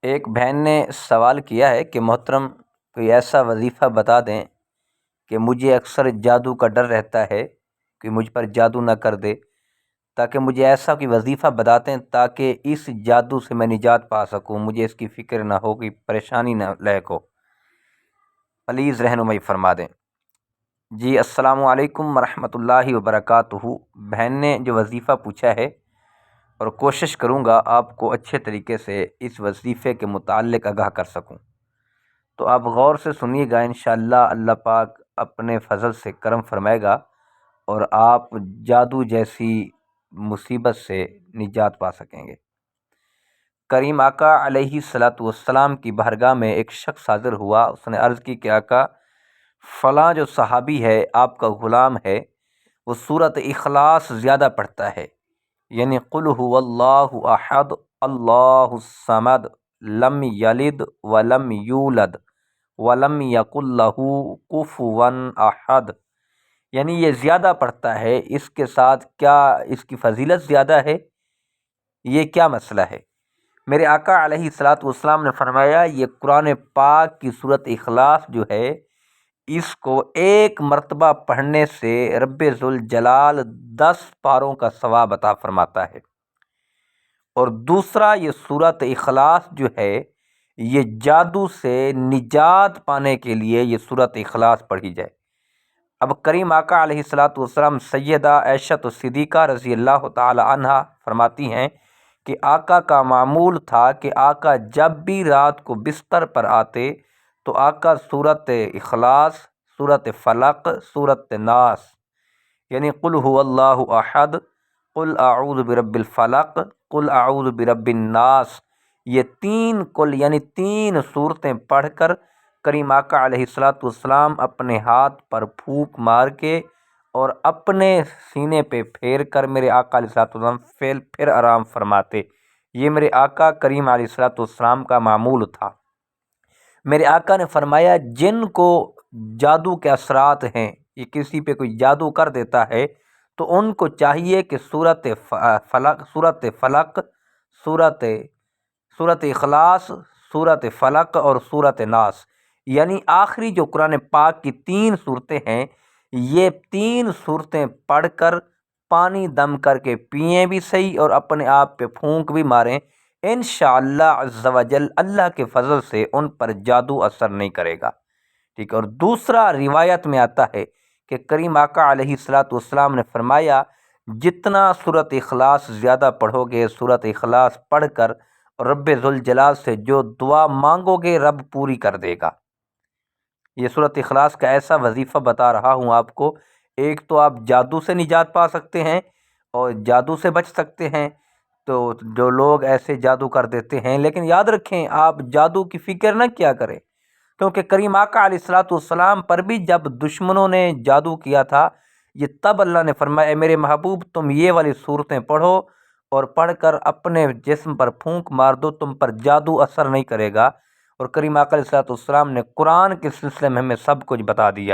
ایک بہن نے سوال کیا ہے کہ محترم کوئی ایسا وظیفہ بتا دیں کہ مجھے اکثر جادو کا ڈر رہتا ہے کہ مجھ پر جادو نہ کر دے، تاکہ مجھے ایسا کوئی وظیفہ بتاتیں تاکہ اس جادو سے میں نجات پا سکوں، مجھے اس کی فکر نہ ہو، کوئی پریشانی نہ لاحق ہو، پلیز رہنمائی فرما دیں۔ جی السلام علیکم ورحمۃ اللہ وبرکاتہ۔ بہن نے جو وظیفہ پوچھا ہے، اور کوشش کروں گا آپ کو اچھے طریقے سے اس وظیفے کے متعلق آگاہ کر سکوں، تو آپ غور سے سنیے گا، انشاءاللہ اللہ پاک اپنے فضل سے کرم فرمائے گا اور آپ جادو جیسی مصیبت سے نجات پا سکیں گے۔ کریم آقا علیہ والسلام کی بارگاہ میں ایک شخص حاضر ہوا، اس نے عرض کی کہ آقا فلاں جو صحابی ہے، آپ کا غلام ہے، وہ سورۃ اخلاص زیادہ پڑھتا ہے، یعنی قل هو اللہ احد اللہ الصمد لم یلد ولم یولد ولم یکن لہ کفوا احد، یعنی یہ زیادہ پڑھتا ہے، اس کے ساتھ کیا اس کی فضیلت زیادہ ہے؟ یہ کیا مسئلہ ہے؟ میرے آقا علیہ والسلام نے فرمایا یہ قرآن پاک کی سورۃ اخلاص جو ہے، اس کو ایک مرتبہ پڑھنے سے رب ذوالجلال 10 پاروں کا ثواب عطا فرماتا ہے۔ اور دوسرا، یہ سورۃ اخلاص جو ہے، یہ جادو سے نجات پانے کے لیے یہ سورۃ اخلاص پڑھی جائے۔ اب کریم آقا علیہ والسلام سیدہ عائشہ صدیقہ رضی اللہ تعالی عنہا فرماتی ہیں کہ آقا کا معمول تھا کہ آقا جب بھی رات کو بستر پر آتے تو آقا سورۃ اخلاص، سورۃ فلق، سورۃ ناس، یعنی قل هو اللہ احد، قل اعوذ برب الفلق، قل اعوذ برب الناس، یہ یعنی تین صورتیں پڑھ کر کریم آقا علیہ والسلام اپنے ہاتھ پر پھونک مار کے اور اپنے سینے پہ پھیر کر میرے آقا علیہ والسلام پھر آرام فرماتے۔ یہ میرے آقا کریم علیہ والسلام کا معمول تھا۔ میرے آقا نے فرمایا جن کو جادو کے اثرات ہیں، یہ کسی پہ کوئی جادو کر دیتا ہے، تو ان کو چاہیے کہ سورۃ فلق، سورۃ اخلاص، سورۃ فلق اور سورۃ ناس، یعنی آخری جو قرآن پاک کی 3 صورتیں ہیں، یہ 3 صورتیں پڑھ کر پانی دم کر کے پئیں بھی صحیح اور اپنے آپ پہ پھونک بھی ماریں، انشاءاللہ عز و جل اللہ کے فضل سے ان پر جادو اثر نہیں کرے گا، ٹھیک ہے۔ اور دوسرا، روایت میں آتا ہے کہ کریم آقا علیہ والسلام نے فرمایا جتنا سورۃ اخلاص زیادہ پڑھو گے، سورۃ اخلاص پڑھ کر رب ذوالجلال سے جو دعا مانگو گے رب پوری کر دے گا۔ یہ سورۃ اخلاص کا ایسا وظیفہ بتا رہا ہوں آپ کو، ایک تو آپ جادو سے نجات پا سکتے ہیں اور جادو سے بچ سکتے ہیں، تو جو لوگ ایسے جادو کر دیتے ہیں، لیکن یاد رکھیں آپ جادو کی فکر نہ کیا کریں، کیونکہ کریم آقا علیہ والسلام پر بھی جب دشمنوں نے جادو کیا تھا، یہ تب اللہ نے فرمایا اے میرے محبوب تم یہ والی صورتیں پڑھو اور پڑھ کر اپنے جسم پر پھونک مار دو، تم پر جادو اثر نہیں کرے گا۔ اور کریم آقا علیہ والسلام نے قرآن کے سلسلے میں ہمیں سب کچھ بتا دیا۔